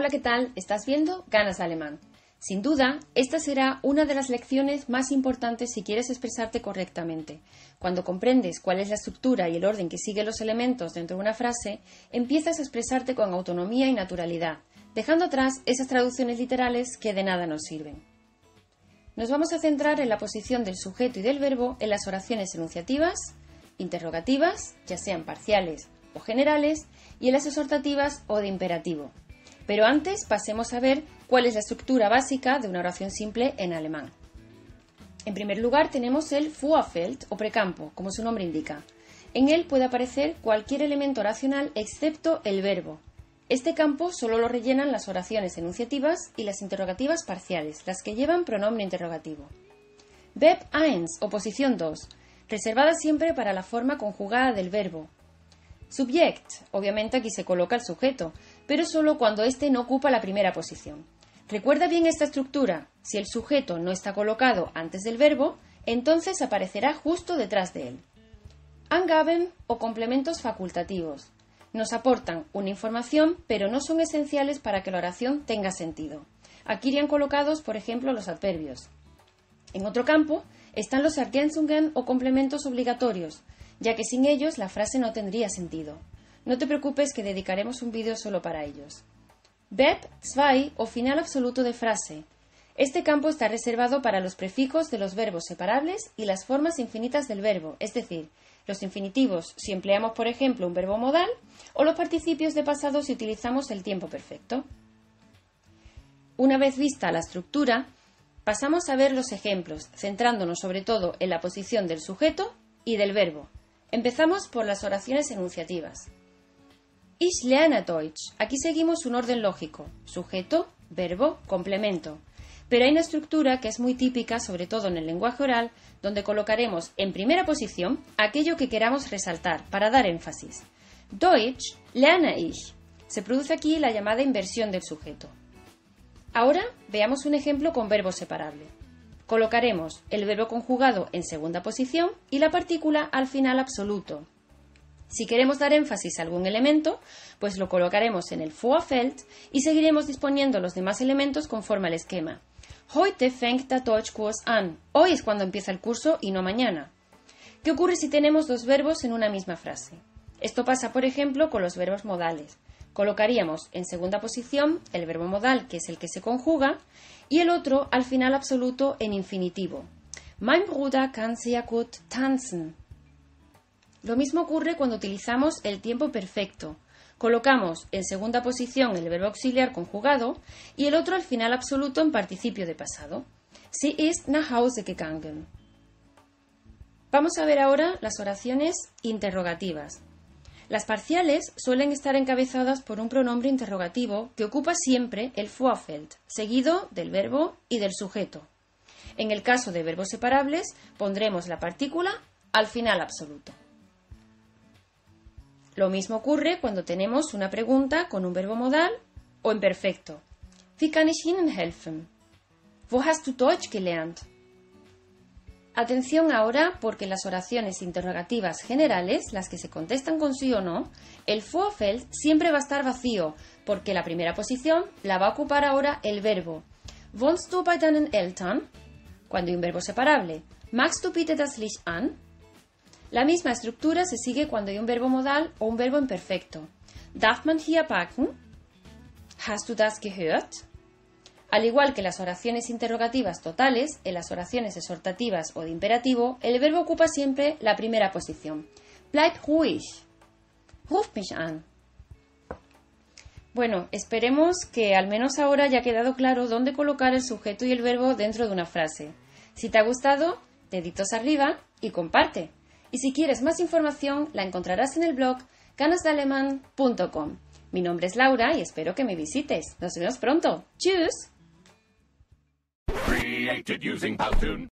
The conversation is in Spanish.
Hola, ¿qué tal? ¿Estás viendo Ganas de Alemán? Sin duda, esta será una de las lecciones más importantes si quieres expresarte correctamente. Cuando comprendes cuál es la estructura y el orden que siguen los elementos dentro de una frase, empiezas a expresarte con autonomía y naturalidad, dejando atrás esas traducciones literales que de nada nos sirven. Nos vamos a centrar en la posición del sujeto y del verbo en las oraciones enunciativas, interrogativas, ya sean parciales o generales, y en las exhortativas o de imperativo. Pero antes pasemos a ver cuál es la estructura básica de una oración simple en alemán. En primer lugar tenemos el Vorfeld o precampo, como su nombre indica. En él puede aparecer cualquier elemento oracional excepto el verbo. Este campo solo lo rellenan las oraciones enunciativas y las interrogativas parciales, las que llevan pronombre interrogativo. Verb 1 o posición 2, reservada siempre para la forma conjugada del verbo. Subject, obviamente aquí se coloca el sujeto, pero solo cuando éste no ocupa la primera posición. Recuerda bien esta estructura. Si el sujeto no está colocado antes del verbo, entonces aparecerá justo detrás de él. Angaben o complementos facultativos. Nos aportan una información, pero no son esenciales para que la oración tenga sentido. Aquí irían colocados, por ejemplo, los adverbios. En otro campo están los Ergänzungen o complementos obligatorios, ya que sin ellos la frase no tendría sentido. No te preocupes que dedicaremos un vídeo solo para ellos. Verb 2 o final absoluto de frase. Este campo está reservado para los prefijos de los verbos separables y las formas infinitas del verbo, es decir, los infinitivos si empleamos, por ejemplo, un verbo modal, o los participios de pasado si utilizamos el tiempo perfecto. Una vez vista la estructura, pasamos a ver los ejemplos, centrándonos sobre todo en la posición del sujeto y del verbo. Empezamos por las oraciones enunciativas. Ich lerne Deutsch. Aquí seguimos un orden lógico. Sujeto, verbo, complemento. Pero hay una estructura que es muy típica, sobre todo en el lenguaje oral, donde colocaremos en primera posición aquello que queramos resaltar, para dar énfasis. Deutsch lerne ich. Se produce aquí la llamada inversión del sujeto. Ahora veamos un ejemplo con verbo separable. Colocaremos el verbo conjugado en segunda posición y la partícula al final absoluto. Si queremos dar énfasis a algún elemento, pues lo colocaremos en el Vorfeld y seguiremos disponiendo los demás elementos conforme al esquema. Heute fängt der Deutschkurs an. Hoy es cuando empieza el curso y no mañana. ¿Qué ocurre si tenemos dos verbos en una misma frase? Esto pasa, por ejemplo, con los verbos modales. Colocaríamos en segunda posición el verbo modal, que es el que se conjuga, y el otro al final absoluto en infinitivo. Mein Bruder kann sehr gut tanzen. Lo mismo ocurre cuando utilizamos el tiempo perfecto. Colocamos en segunda posición el verbo auxiliar conjugado y el otro al final absoluto en participio de pasado. Sie ist nach Hause gegangen. Vamos a ver ahora las oraciones interrogativas. Las parciales suelen estar encabezadas por un pronombre interrogativo que ocupa siempre el Vorfeld, seguido del verbo y del sujeto. En el caso de verbos separables, pondremos la partícula al final absoluto. Lo mismo ocurre cuando tenemos una pregunta con un verbo modal o imperfecto. Wie kann ich Ihnen helfen? Wo hast du Deutsch gelernt? Atención ahora porque en las oraciones interrogativas generales, las que se contestan con sí o no, el Vorfeld siempre va a estar vacío, porque la primera posición la va a ocupar ahora el verbo. Wohnst du bei deinen Eltern? Cuando hay un verbo separable. Machst du bitte das Licht an? La misma estructura se sigue cuando hay un verbo modal o un verbo imperfecto. Darf man hier parken? Hast du das gehört? Al igual que las oraciones interrogativas totales, en las oraciones exhortativas o de imperativo, el verbo ocupa siempre la primera posición. Bleib ruhig. Ruf mich an. Bueno, esperemos que al menos ahora haya quedado claro dónde colocar el sujeto y el verbo dentro de una frase. Si te ha gustado, deditos arriba y comparte. Y si quieres más información, la encontrarás en el blog ganasdealeman.com. Mi nombre es Laura y espero que me visites. Nos vemos pronto. ¡Tschüss! Created using Powtoon.